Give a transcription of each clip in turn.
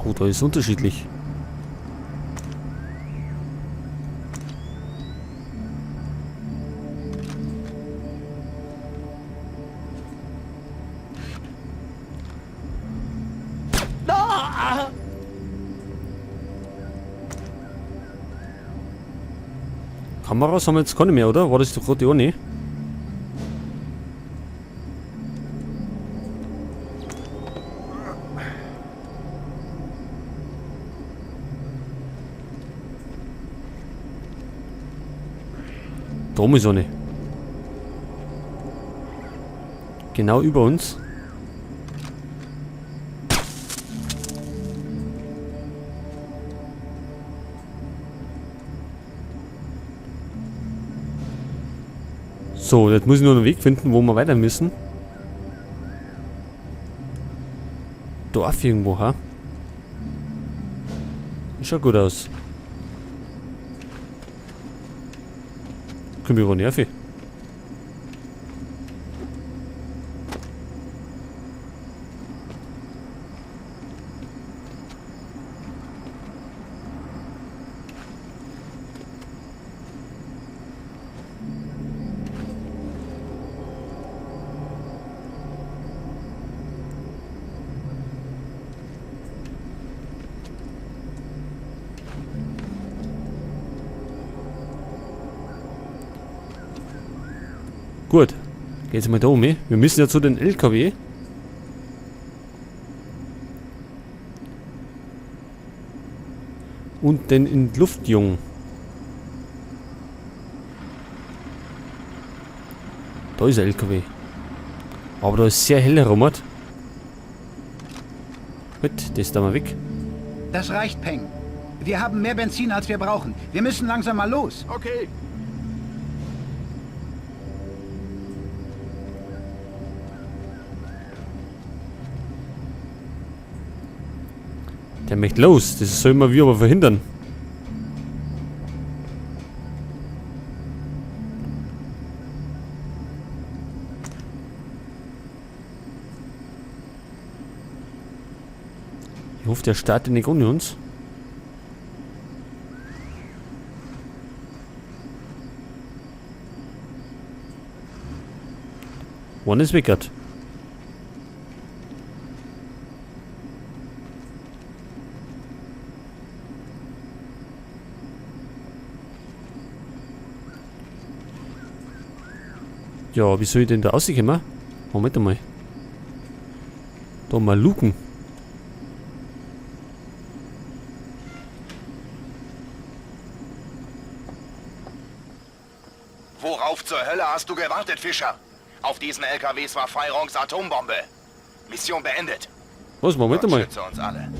Oh, da ist unterschiedlich. Ah! Kameras haben wir jetzt keine mehr, oder? War das doch gerade die eine? Da oben ist eine. Genau über uns. So, jetzt muss ich nur einen Weg finden, wo wir weiter müssen. Dorf irgendwo, ha? Schaut gut aus. Komm, wir wollen nervig. Gut, geht's mal da um. Wir müssen ja zu den LKW. Und den Entluftjungen. Da ist ein LKW. Aber da ist sehr hell herum. Gut, das ist da mal weg. Das reicht, Peng. Wir haben mehr Benzin, als wir brauchen. Wir müssen langsam mal los. Okay. Der möchte los. Das soll wir aber verhindern. Ich hoffe, der startet nicht ohne uns. Wann ist Wickert? Ja, wie soll ich denn da rauskommen? Moment einmal. Da mal luken. Worauf zur Hölle hast du gewartet, Fischer? Auf diesen LKWs war Feirongs Atombombe. Mission beendet. Was? Moment Gott einmal. schütze uns alle.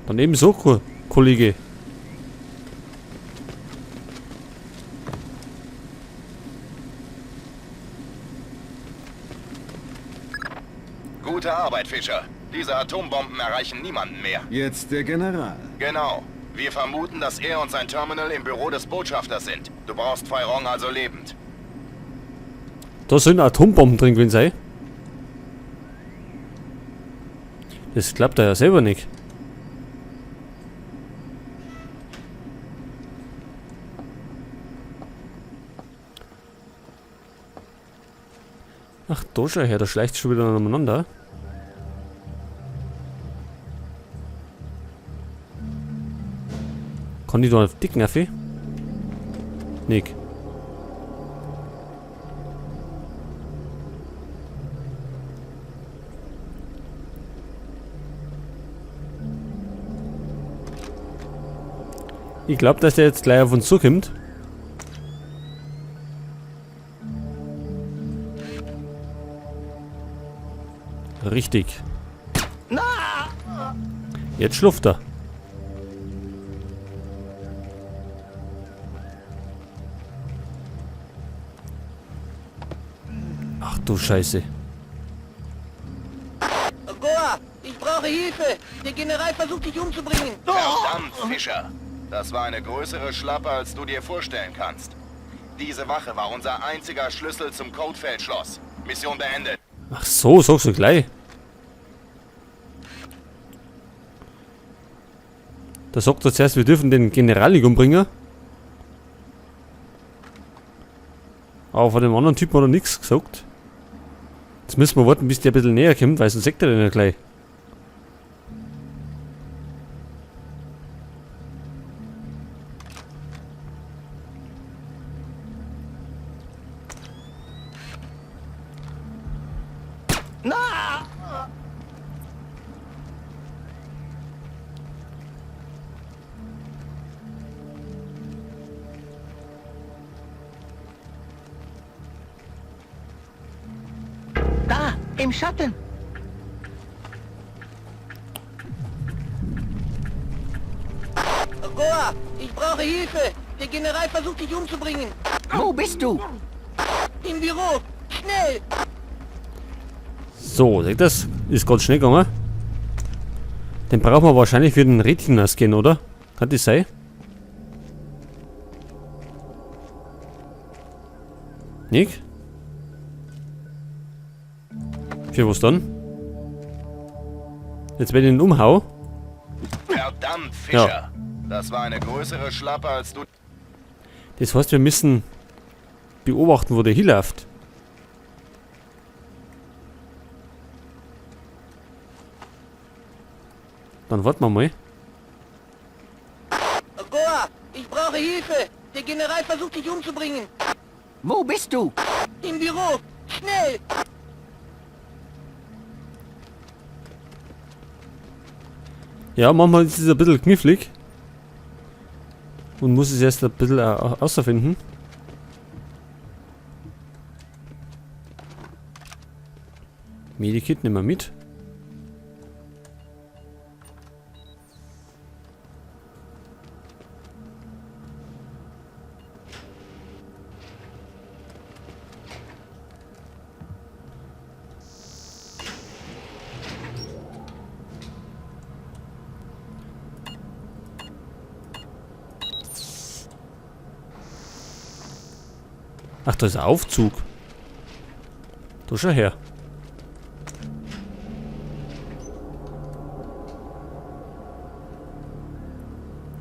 Daneben so, Kollege. Gute Arbeit, Fischer. Diese Atombomben erreichen niemanden mehr. Jetzt der General. Genau. Wir vermuten, dass er und sein Terminal im Büro des Botschafters sind. Du brauchst Feirong also lebend. Da sind Atombomben drin gewesen sein. Das klappt ja selber nicht. Ach, da schau her, da schleicht schon wieder aneinander. Kann ich da auf dicken Affe? Nick. Ich glaube, dass der jetzt gleich auf uns zukommt. Richtig. Jetzt schlufft er. Ach du Scheiße. Goa, ich brauche Hilfe. Der General versucht dich umzubringen. Verdammt, Fischer. Das war eine größere Schlappe, als du dir vorstellen kannst. Diese Wache war unser einziger Schlüssel zum Codefeldschloss. Mission beendet. Ach so, sagst du gleich. Da sagt er zuerst, wir dürfen den General nicht umbringen. Aber von dem anderen Typen hat er nichts gesagt. Jetzt müssen wir warten, bis der ein bisschen näher kommt, weil sonst sagt er den ja gleich. Da, im Schatten. Goa, ich brauche Hilfe. Der General versucht dich umzubringen. Wo bist du? Im Büro. Schnell. So, seht das? Ist ganz schnell gegangen. Den brauchen wir wahrscheinlich für den Retina-Scan, oder? Kann das sein? Nicht? Für was dann? Jetzt wenn ich ihn umhau. Verdammt, Fischer. Das war eine größere Schlappe, als du... Das heißt, wir müssen beobachten, wo der hinläuft. Dann warten wir mal. Goa, ich brauche Hilfe. Der General versucht dich umzubringen. Wo bist du? Im Büro. Schnell. Ja, manchmal ist es ein bisschen knifflig. Und muss es erst ein bisschen außerfinden. Medikit nehmen wir mit. Ach, da ist ein Aufzug. Da schau her.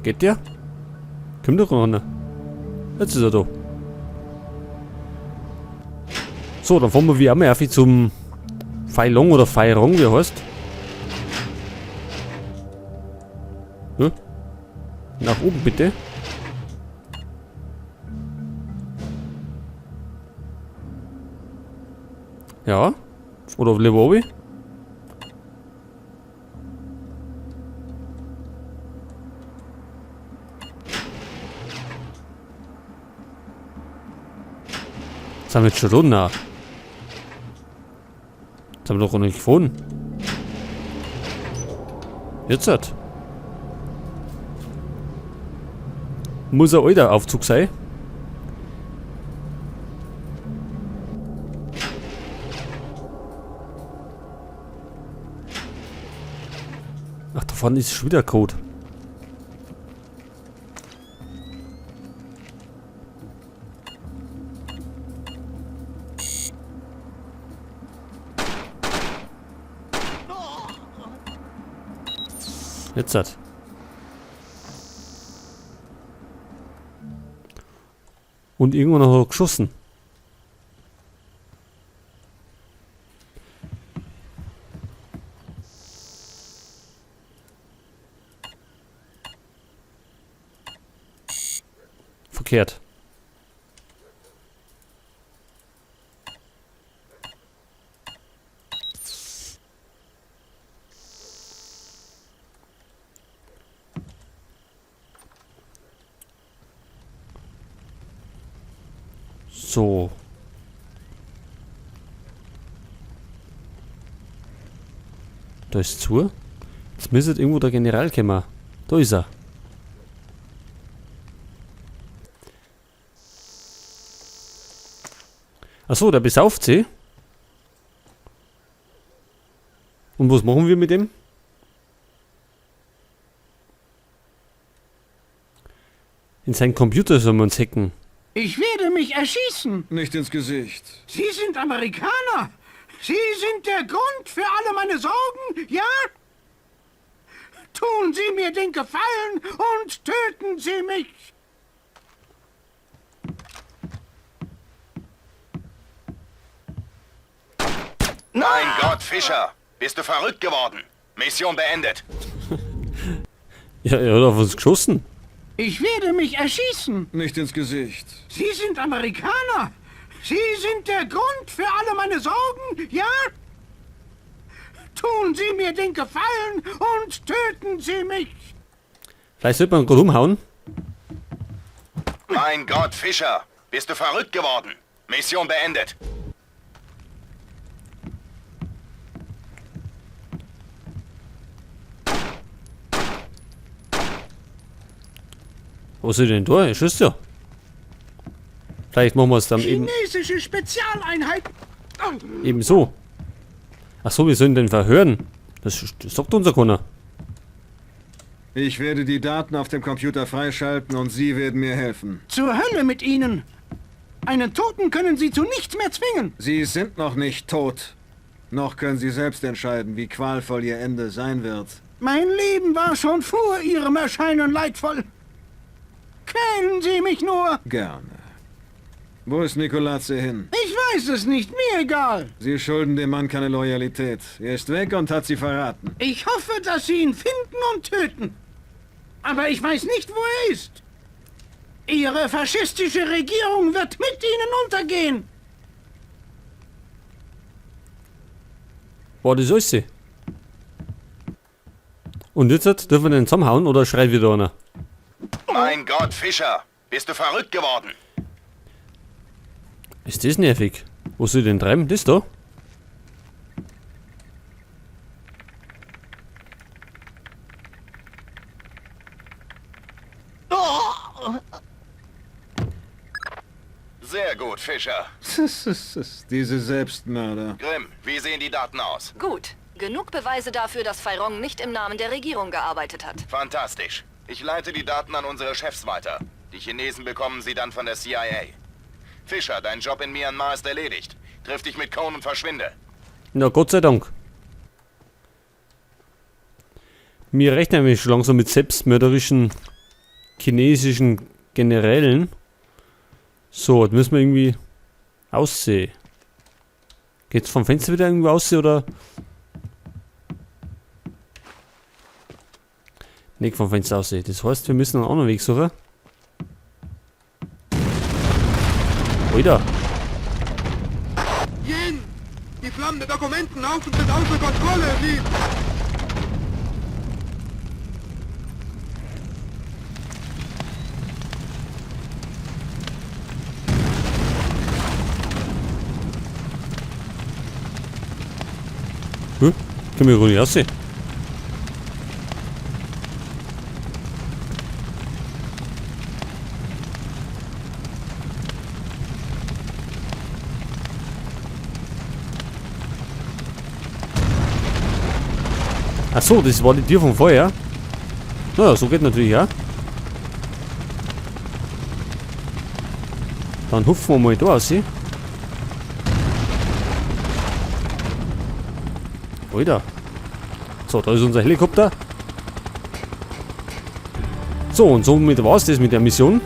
Geht der? Komm doch runter. Jetzt ist er da. So, dann fahren wir wie immer auf zum Pfeilong oder Pfeilrong, wie er heißt. Ja? Nach oben bitte. Ja. Oder auf Level oben. Sind wir jetzt schon runter? Jetzt haben wir doch noch nicht gefunden. Jetzt hat. Muss ein alter Aufzug sein. Ach, da vorne ist schon wieder Code. Jetzt hat. Und irgendwann hat er geschossen. Verkehrt. So. Da ist zu. Jetzt müsste irgendwo der General kommen. Da ist er. Achso, der besauft sie. Und was machen wir mit dem? In seinen Computer sollen wir uns hacken. Ich werde mich erschießen. Nicht ins Gesicht. Sie sind Amerikaner. Sie sind der Grund für alle meine Sorgen, ja? Tun Sie mir den Gefallen und töten Sie mich. Mein Gott, Fischer! Bist du verrückt geworden? Mission beendet. Ja, er hat auf uns geschossen. Ich werde mich erschießen. Nicht ins Gesicht. Sie sind Amerikaner. Sie sind der Grund für alle meine Sorgen, ja? Tun Sie mir den Gefallen und töten Sie mich. Vielleicht sollte man gerade umhauen. Mein Gott, Fischer! Bist du verrückt geworden? Mission beendet. Was ist denn da? Er schießt ja. Vielleicht machen wir es dann Chinesische Spezialeinheit. eben so. Ach so, wir sollen den verhören. Das sagt unser keiner. Ich werde die Daten auf dem Computer freischalten und Sie werden mir helfen. Zur Hölle mit Ihnen. Einen Toten können Sie zu nichts mehr zwingen. Sie sind noch nicht tot. Noch können Sie selbst entscheiden, wie qualvoll Ihr Ende sein wird. Mein Leben war schon vor Ihrem Erscheinen leidvoll. Quälen Sie mich nur. Gerne. Wo ist Nicolazzi hin? Ich weiß es nicht, mir egal. Sie schulden dem Mann keine Loyalität. Er ist weg und hat Sie verraten. Ich hoffe, dass Sie ihn finden und töten. Aber ich weiß nicht, wo er ist. Ihre faschistische Regierung wird mit Ihnen untergehen. Boah, das ist alles. Und jetzt dürfen wir den zusammenhauen oder schreit wieder einer? Mein Gott, Fischer! Bist du verrückt geworden? Ist das nervig? Wo soll ich denn treiben? Das da? Sehr gut, Fischer. Diese Selbstmörder. Grimm, wie sehen die Daten aus? Gut. Genug Beweise dafür, dass Feirong nicht im Namen der Regierung gearbeitet hat. Fantastisch. Ich leite die Daten an unsere Chefs weiter. Die Chinesen bekommen sie dann von der CIA. Fischer, dein Job in Myanmar ist erledigt. Triff dich mit Cohn und verschwinde. Na, Gott sei Dank. Wir rechnen nämlich schon langsam mit selbstmörderischen chinesischen Generälen. So, jetzt müssen wir irgendwie aussehen. Geht's vom Fenster wieder irgendwie aussehen oder? Nicht vom Fenster aussehen. Das heißt, wir müssen einen anderen Weg suchen. Wieder. Jen! Die Flammen der Dokumenten auf und sind außer Kontrolle, Lied! Können wir gar nicht aussehen. Ach so, das war die Tür von vorher. Naja, so geht natürlich, ja. Dann hupfen wir mal da aus. Alter. So, da ist unser Helikopter. So, und somit war es das mit der Mission.